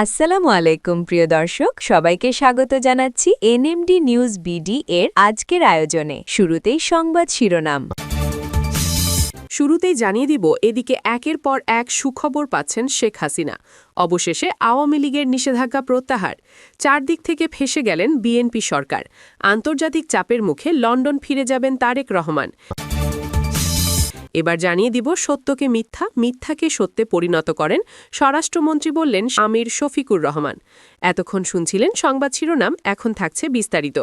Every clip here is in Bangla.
আসসালামু আলাইকুম প্রিয় দর্শক, সবাইকে স্বাগত জানাচ্ছি এনএমডি নিউজ বিডি এর আজকের আয়োজনে। শুরুতেই সংবাদ শিরোনাম। শুরুতেই জানিয়ে দিব, এদিকে একের পর এক সুখবর পাচ্ছেন শেখ হাসিনা। অবশেষে আওয়ামী লীগের নিষেধাজ্ঞা প্রত্যাহার। চারদিক থেকে ফেঁসে গেলেন বিএনপি সরকার। আন্তর্জাতিক চাপের মুখে লন্ডন ফিরে যাবেন তারেক রহমান। এবার জানিয়ে দিব, সত্যকে মিথ্যা, মিথ্যাকে সত্যে পরিণত করেন স্বরাষ্ট্রমন্ত্রী, বললেন আমির শফিকুর রহমান। এতক্ষণ শুনছিলেন সংবাদ শিরোনাম, এখন থাকছে বিস্তারিত।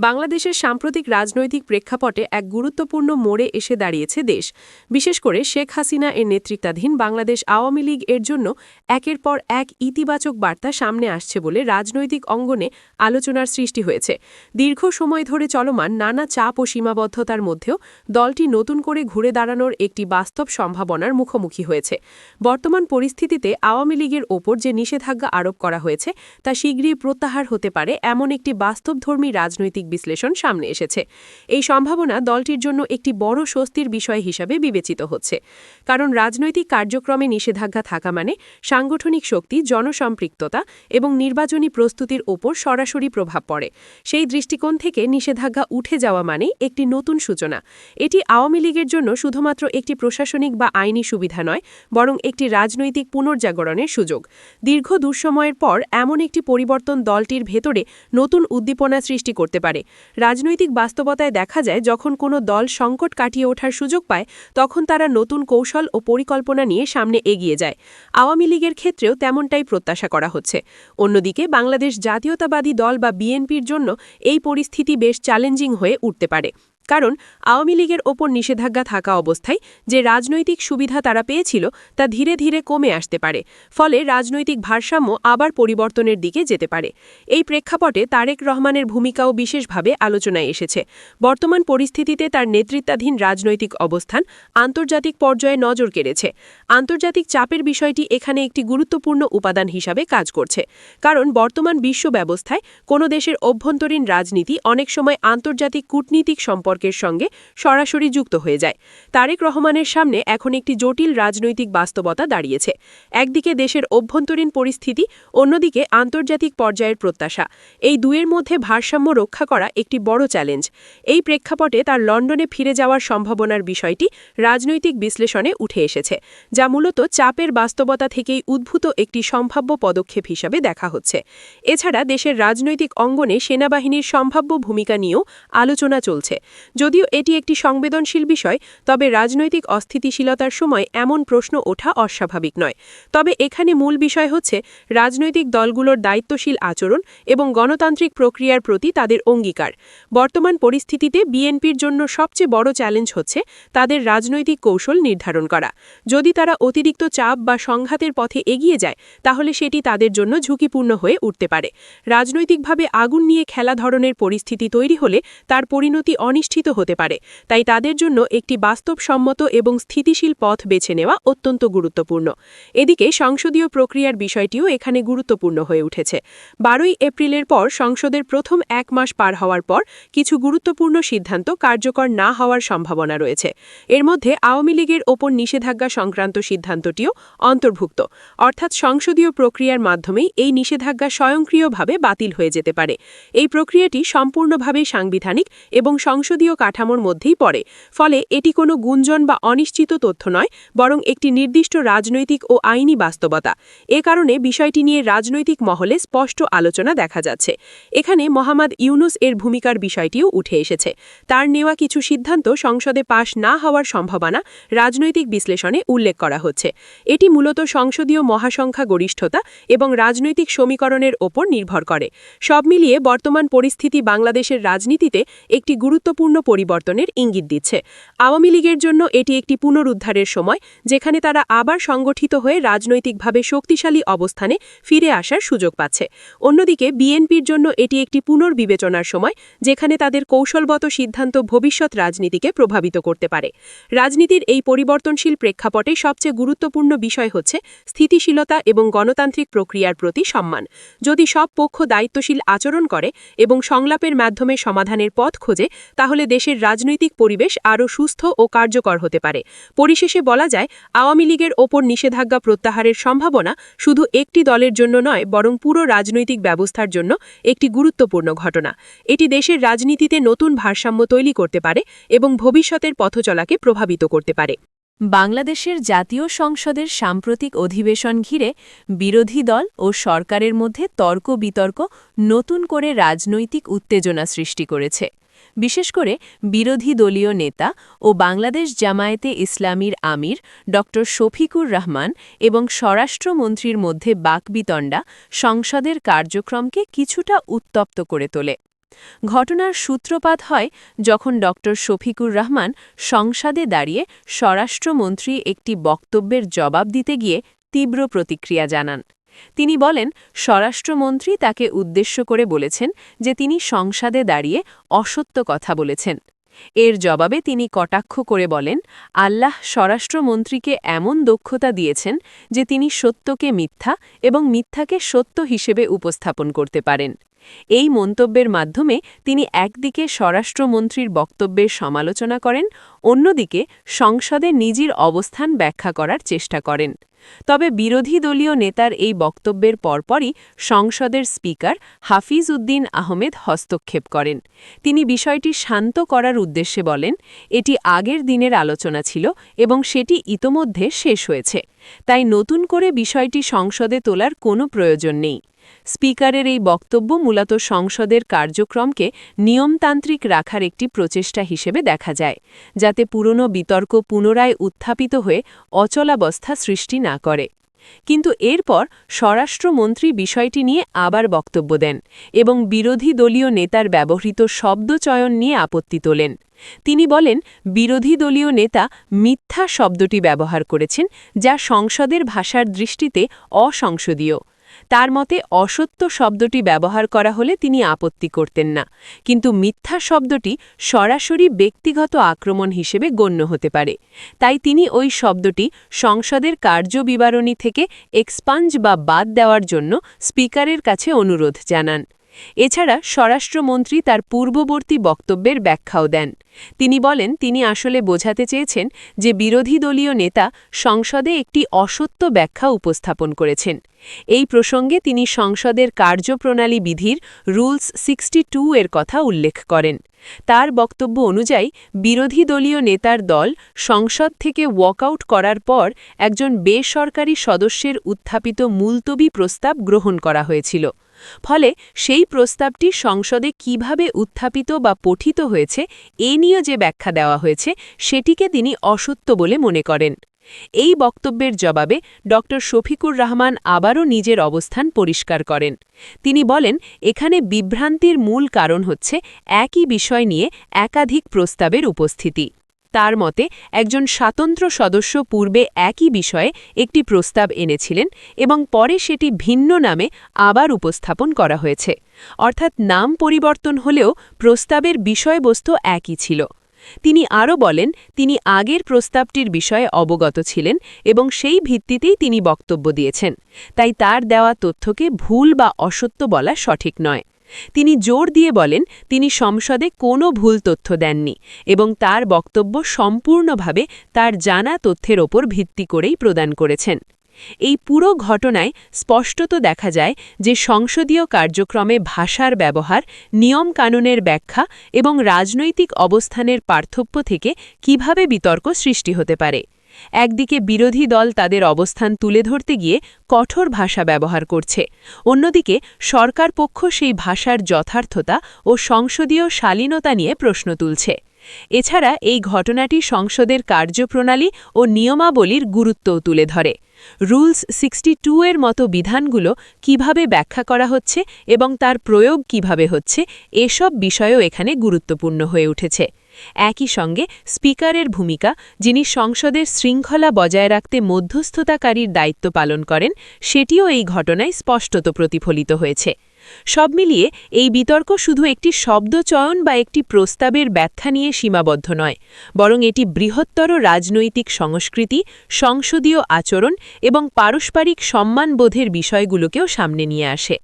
বাংলাদেশের সাম্প্রতিক রাজনৈতিক প্রেক্ষাপটে এক গুরুত্বপূর্ণ মোড়ে এসে দাঁড়িয়েছে দেশ। বিশেষ করে শেখ হাসিনা এর নেতৃত্বাধীন বাংলাদেশ আওয়ামী লীগ এর জন্য একের পর এক ইতিবাচক বার্তা সামনে আসছে বলে রাজনৈতিক অঙ্গনে আলোচনার সৃষ্টি হয়েছে। দীর্ঘ সময় ধরে চলমান নানা চাপ ও সীমাবদ্ধতার মধ্যেও দলটি নতুন করে ঘুরে দাঁড়ানোর একটি বাস্তব সম্ভাবনার মুখোমুখি হয়েছে। বর্তমান পরিস্থিতিতে আওয়ামী লীগের ওপর যে নিষেধাজ্ঞা আরোপ করা হয়েছে তা শীঘ্রই প্রত্যাহার হতে পারে, এমন একটি বাস্তবধর্মী রাজনৈতিক বিশ্লেষণ সামনে এসেছে। এই সম্ভাবনা দলটির জন্য একটি বড় স্বস্তির বিষয় হিসাবে বিবেচিত হচ্ছে, কারণ রাজনৈতিক কার্যক্রমে নিষেধাজ্ঞা থাকা মানে সাংগঠনিক শক্তি, জনসম্পৃক্ততা এবং নির্বাচনী প্রস্তুতির ওপর সরাসরি প্রভাব পড়ে। সেই দৃষ্টিকোণ থেকে নিষেধাজ্ঞা উঠে যাওয়া মানে একটি নতুন সূচনা। এটি আওয়ামী লীগের জন্য শুধুমাত্র একটি প্রশাসনিক বা আইনি সুবিধা নয়, বরং একটি রাজনৈতিক পুনর্জাগরণের সুযোগ। দীর্ঘ দুঃসময়ের পর এমন একটি পরিবর্তন দলটির ভেতরে নতুন উদ্দীপনা সৃষ্টি করতে পারে। রাজনৈতিক বাস্তবতায় দেখা যায়, যখন কোনো দল সংকট কাটিয়ে ওঠার সুযোগ পায়, তখন তারা নতুন কৌশল ও পরিকল্পনা নিয়ে সামনে এগিয়ে যায়। আওয়ামী লীগের ক্ষেত্রেও তেমনটাই প্রত্যাশা করা হচ্ছে। অন্যদিকে বাংলাদেশ জাতীয়তাবাদী দল বা বিএনপির জন্য এই পরিস্থিতি বেশ চ্যালেঞ্জিং হয়ে উঠতে পারে, কারণ আওয়ামী লীগের ওপর নিষেধাজ্ঞা থাকা অবস্থায় যে রাজনৈতিক সুবিধা তারা পেয়েছিল তা ধীরে ধীরে কমে আসতে পারে। ফলে রাজনৈতিক ভারসাম্য আবার পরিবর্তনের দিকে যেতে পারে। এই প্রেক্ষাপটে তারেক রহমানের ভূমিকাও বিশেষভাবে আলোচনায় এসেছে। বর্তমান পরিস্থিতিতে তার নেতৃত্বাধীন রাজনৈতিক অবস্থান আন্তর্জাতিক পর্যায়ে নজর কেড়েছে। আন্তর্জাতিক চাপের বিষয়টি এখানে একটি গুরুত্বপূর্ণ উপাদান হিসাবে কাজ করছে, কারণ বর্তমান বিশ্ব ব্যবস্থায় কোনো দেশের অভ্যন্তরীণ রাজনীতি অনেক সময় আন্তর্জাতিক কূটনীতিক সম্পর্কের সঙ্গে সরাসরি যুক্ত হয়ে যায়। তারেক রহমানের সামনে এখন একটি জটিল রাজনৈতিক বাস্তবতা দাঁড়িয়েছে। একদিকে দেশের অভ্যন্তরীণ পরিস্থিতি, অন্যদিকে আন্তর্জাতিক পর্যায়ের প্রত্যাশা। এই দুয়ের মধ্যে ভারসাম্য রক্ষা করা একটি বড় চ্যালেঞ্জ। এই প্রেক্ষাপটে তার লন্ডনে ফিরে যাওয়ার সম্ভাবনার বিষয়টি রাজনৈতিক বিশ্লেষণে উঠে এসেছে, যা মূলত চাপের বাস্তবতা থেকেই উদ্ভূত একটি সম্ভাব্য পদক্ষেপ হিসাবে দেখা হচ্ছে। এছাড়া দেশের রাজনৈতিক অঙ্গনে সেনাবাহিনীর সম্ভাব্য ভূমিকা নিয়েও আলোচনা চলছে। যদিও এটি একটি সংবেদনশীল বিষয়, তবে রাজনৈতিক অস্থিতিশীলতার সময় এমন প্রশ্ন ওঠা অস্বাভাবিক নয়। তবে এখানে মূল বিষয় হচ্ছে রাজনৈতিক দলগুলোর দায়িত্বশীল আচরণ এবং গণতান্ত্রিক প্রক্রিয়ার প্রতি তাদের অঙ্গীকার। বর্তমান পরিস্থিতিতে বিএনপির জন্য সবচেয়ে বড় চ্যালেঞ্জ হচ্ছে তাদের রাজনৈতিক কৌশল নির্ধারণ করা। যদি তারা অতিরিক্ত চাপ বা সংঘাতের পথে এগিয়ে যায়, তাহলে সেটি তাদের জন্য ঝুঁকিপূর্ণ হয়ে উঠতে পারে। রাজনৈতিকভাবে আগুন নিয়ে খেলা ধরনের পরিস্থিতি তৈরি হলে তার পরিণতি অনিশ্চিত হতে পারে। তাই তাদের জন্য একটি বাস্তবসম্মত এবং স্থিতিশীল পথ বেছে নেওয়া অত্যন্ত গুরুত্বপূর্ণ। এদিকে সংসদীয় প্রক্রিয়ার বিষয়টিও এখানে গুরুত্বপূর্ণ হয়ে উঠেছে। 12ই এপ্রিলের পর সংসদের প্রথম এক মাস পার হওয়ার পর কিছু গুরুত্বপূর্ণ সিদ্ধান্ত কার্যকর না হওয়ার সম্ভাবনা রয়েছে। এর মধ্যে আওয়ামী লীগের ওপর নিষেধাজ্ঞা সংক্রান্ত সিদ্ধান্তটিও অন্তর্ভুক্ত, অর্থাৎ সংসদীয় প্রক্রিয়ার মাধ্যমেই এই নিষেধাজ্ঞা স্বয়ংক্রিয়ভাবে বাতিল হয়ে যেতে পারে। এই প্রক্রিয়াটি সম্পূর্ণভাবে সাংবিধানিক এবং সংসদীয় কাঠামোর মধ্যেই পড়ে। ফলে এটি কোনো গুঞ্জন বা অনিশ্চিত তথ্য নয়, বরং একটি নির্দিষ্ট রাজনৈতিক ও আইনি বাস্তবতা। এ কারণে বিষয়টি নিয়ে রাজনৈতিক মহলে স্পষ্ট আলোচনা দেখা যাচ্ছে। এখানে মোহাম্মদ ইউনুস এর ভূমিকার বিষয়টিও উঠে এসেছে। তার নেওয়া কিছু সিদ্ধান্ত সংসদে পাশ না হওয়ার সম্ভাবনা রাজনৈতিক বিশ্লেষণে উল্লেখ করা হচ্ছে। এটি মূলত সংসদীয় মহাসংখ্যা গরিষ্ঠতা এবং রাজনৈতিক সমীকরণের ওপর নির্ভর করে। সব মিলিয়ে বর্তমান পরিস্থিতি বাংলাদেশের রাজনীতিতে একটি গুরুত্বপূর্ণ পরিবর্তনের ইঙ্গিত দিচ্ছে। আওয়ামী লীগের জন্য এটি একটি পুনরুদ্ধারের সময়, যেখানে তারা আবার সংগঠিত হয়ে রাজনৈতিকভাবে শক্তিশালী অবস্থানে ফিরে আসার সুযোগ পাচ্ছে। অন্যদিকে বিএনপির জন্য এটি একটি পুনর্বিবেচনার সময়, যেখানে তাদের কৌশলগত সিদ্ধান্ত ভবিষ্যৎ রাজনীতিকে প্রভাবিত করতে পারে। রাজনীতির এই পরিবর্তনশীল প্রেক্ষাপটে সবচেয়ে গুরুত্বপূর্ণ বিষয় হচ্ছে স্থিতিশীলতা এবং গণতান্ত্রিক প্রক্রিয়ার প্রতি সম্মান। যদি সব পক্ষ দায়িত্বশীল আচরণ করে এবং সংলাপের মাধ্যমে সমাধানের পথ খোঁজে, তাহলে তাহলে দেশের রাজনৈতিক পরিবেশ আরও সুস্থ ও কার্যকর হতে পারে। পরিশেষে বলা যায়, আওয়ামী লীগের ওপর নিষেধাজ্ঞা প্রত্যাহারের সম্ভাবনা শুধু একটি দলের জন্য নয়, বরং পুরো রাজনৈতিক ব্যবস্থার জন্য একটি গুরুত্বপূর্ণ ঘটনা। এটি দেশের রাজনীতিতে নতুন ভারসাম্য তৈরি করতে পারে এবং ভবিষ্যতের পথচলাকে প্রভাবিত করতে পারে। বাংলাদেশের জাতীয় সংসদের সাম্প্রতিক অধিবেশন ঘিরে বিরোধী দল ও সরকারের মধ্যে তর্ক বিতর্ক নতুন করে রাজনৈতিক উত্তেজনা সৃষ্টি করেছে। বিশেষ করে বিরোধী দলীয় নেতা ও বাংলাদেশ জামায়াতে ইসলামীর আমির ড শফিকুর রহমান এবং স্বরাষ্ট্রমন্ত্রীর মধ্যে বাকবিতণ্ডা সংসদের কার্যক্রমকে কিছুটা উত্তপ্ত করে তোলে। ঘটনার সূত্রপাত হয় যখন ড শফিকুর রহমান সংসদে দাঁড়িয়ে স্বরাষ্ট্রমন্ত্রী একটি বক্তব্যের জবাব দিতে গিয়ে তীব্র প্রতিক্রিয়া জানান। তিনি বলেন, স্বরাষ্ট্রমন্ত্রী তাকে উদ্দেশ্য করে বলেছেন যে তিনি সংসদে দাঁড়িয়ে অসত্য কথা বলেছেন। এর জবাবে তিনি কটাক্ষ করে বলেন, আল্লাহ স্বরাষ্ট্রমন্ত্রীকে এমন দক্ষতা দিয়েছেন যে তিনি সত্যকে মিথ্যা এবং মিথ্যাকে সত্য হিসেবে উপস্থাপন করতে পারেন। এই মন্তব্যের মাধ্যমে তিনি একদিকে স্বরাষ্ট্রমন্ত্রীর বক্তব্যের সমালোচনা করেন, অন্যদিকে সংসদে নিজের অবস্থান ব্যাখ্যা করার চেষ্টা করেন। তবে বিরোধী দলীয় নেতার এই বক্তব্যের পরপরই সংসদের স্পিকার হাফিজ উদ্দিন আহমেদ হস্তক্ষেপ করেন। তিনি বিষয়টি শান্ত করার উদ্দেশ্যে বলেন, এটি আগের দিনের আলোচনা ছিল এবং সেটি ইতোমধ্যে শেষ হয়েছে, তাই নতুন করে বিষয়টি সংসদে তোলার কোনো প্রয়োজন নেই। স্পিকারের এই বক্তব্য মূলত সংসদের কার্যক্রমকে নিয়মতান্ত্রিক রাখার একটি প্রচেষ্টা হিসেবে দেখা যায়, যাতে পুরনো বিতর্ক পুনরায় উত্থাপিত হয়ে অচলাবস্থা সৃষ্টি না করে। কিন্তু এরপর স্বরাষ্ট্রমন্ত্রী বিষয়টি নিয়ে আবার বক্তব্য দেন এবং বিরোধী দলীয় নেতার ব্যবহৃত শব্দচয়ন নিয়ে আপত্তি তোলেন। তিনি বলেন, বিরোধী দলীয় নেতা মিথ্যা শব্দটি ব্যবহার করেছেন, যা সংসদের ভাষার দৃষ্টিতে অসংসদীয়। তার মতে অসত্য শব্দটি ব্যবহার করা হলে তিনি আপত্তি করতেন না, কিন্তু মিথ্যা শব্দটি সরাসরি ব্যক্তিগত আক্রমণ হিসেবে গণ্য হতে পারে। তাই তিনি ওই শব্দটি সংসদের কার্যবিবরণী থেকে এক্সপাঞ্জ বা বাদ দেওয়ার জন্য স্পিকারের কাছে অনুরোধ জানান। এছাড়া স্বরাষ্ট্রমন্ত্রী তার পূর্ববর্তী বক্তব্যের ব্যাখ্যাও দেন। তিনি বলেন, তিনি আসলে বোঝাতে চেয়েছেন যে বিরোধী দলীয় নেতা সংসদে একটি অসত্য ব্যাখ্যা উপস্থাপন করেছেন। এই প্রসঙ্গে তিনি সংসদের কার্যপ্রণালী বিধির রুলস 62 এর কথা উল্লেখ করেন। তার বক্তব্য অনুযায়ী বিরোধী দলীয় নেতার দল সংসদ থেকে ওয়াকআউট করার পর একজন বেসরকারি সদস্যের উত্থাপিত মুলতবি প্রস্তাব গ্রহণ করা হয়েছিল। ফলে সেই প্রস্তাবটি সংসদে কিভাবে উত্থাপিত বা পঠিত হয়েছে এ নিয়ে যে ব্যাখ্যা দেওয়া হয়েছে সেটিকে তিনি অসত্য বলে মনে করেন। এই বক্তব্যের জবাবে ড শফিকুর রহমান আবারও নিজের অবস্থান পরিষ্কার করেন। তিনি বলেন, এখানে বিভ্রান্তির মূল কারণ হচ্ছে একই বিষয় নিয়ে একাধিক প্রস্তাবের উপস্থিতি। তার মতে একজন স্বতন্ত্র সদস্য পূর্বে একই বিষয়ে একটি প্রস্তাব এনেছিলেন এবং পরে সেটি ভিন্ন নামে আবার উপস্থাপন করা হয়েছে, অর্থাৎ নাম পরিবর্তন হলেও প্রস্তাবের বিষয়বস্তু একই ছিল। তিনি আরও বলেন, তিনি আগের প্রস্তাবটির বিষয়ে অবগত ছিলেন এবং সেই ভিত্তিতেই তিনি বক্তব্য দিয়েছেন, তাই তার দেওয়া তথ্যকে ভুল বা অসত্য বলা সঠিক নয়। তিনি জোর দিয়ে বলেন, তিনি সংসদে কোনো ভুল তথ্য দেননি এবং তার বক্তব্য সম্পূর্ণভাবে তার জানা তথ্যের ওপর ভিত্তি করেই প্রদান করেছেন। এই পুরো ঘটনায় স্পষ্টত দেখা যায় যে সংসদীয় কার্যক্রমে ভাষার ব্যবহার, নিয়মকানুনের ব্যাখ্যা এবং রাজনৈতিক অবস্থানের পার্থক্য থেকে কিভাবে বিতর্ক সৃষ্টি হতে পারে। একদিকে বিরোধী দল তাদের অবস্থান তুলে ধরতে গিয়ে কঠোর ভাষা ব্যবহার করছে, অন্যদিকে সরকার পক্ষ সেই ভাষার যথার্থতা ও সংসদীয় শালীনতা নিয়ে প্রশ্ন তুলছে। এছাড়া এই ঘটনাটি সংসদের কার্যপ্রণালী ও নিয়মাবলীর গুরুত্বও তুলে ধরে। রুলস 62 এর মতো বিধানগুলো কিভাবে ব্যাখ্যা করা হচ্ছে এবং তার প্রয়োগ কিভাবে হচ্ছে, এসব বিষয়ও এখানে গুরুত্বপূর্ণ হয়ে উঠেছে। একই সঙ্গে স্পিকারের ভূমিকা, যিনি সংসদের শৃঙ্খলা বজায় রাখতে মধ্যস্থতাকারীর দায়িত্ব পালন করেন, সেটিও এই ঘটনায় স্পষ্টত প্রতিফলিত হয়েছে। সব মিলিয়ে এই বিতর্ক শুধু একটি শব্দচয়ন বা একটি প্রস্তাবের ব্যাখ্যা নিয়ে সীমাবদ্ধ নয়, বরং এটি বৃহত্তর রাজনৈতিক সংস্কৃতি, সংসদীয় আচরণ এবং পারস্পরিক সম্মানবোধের বিষয়গুলোকেও সামনে নিয়ে আসে।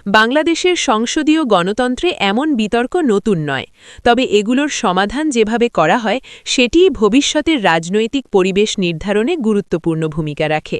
বাংলাদেশের সংসদীয় গণতন্ত্রে এমন বিতর্ক নতুন নয়, তবে এগুলোর সমাধান যেভাবে করা হয় সেটিই ভবিষ্যতের রাজনৈতিক পরিবেশ নির্ধারণে গুরুত্বপূর্ণ ভূমিকা রাখে।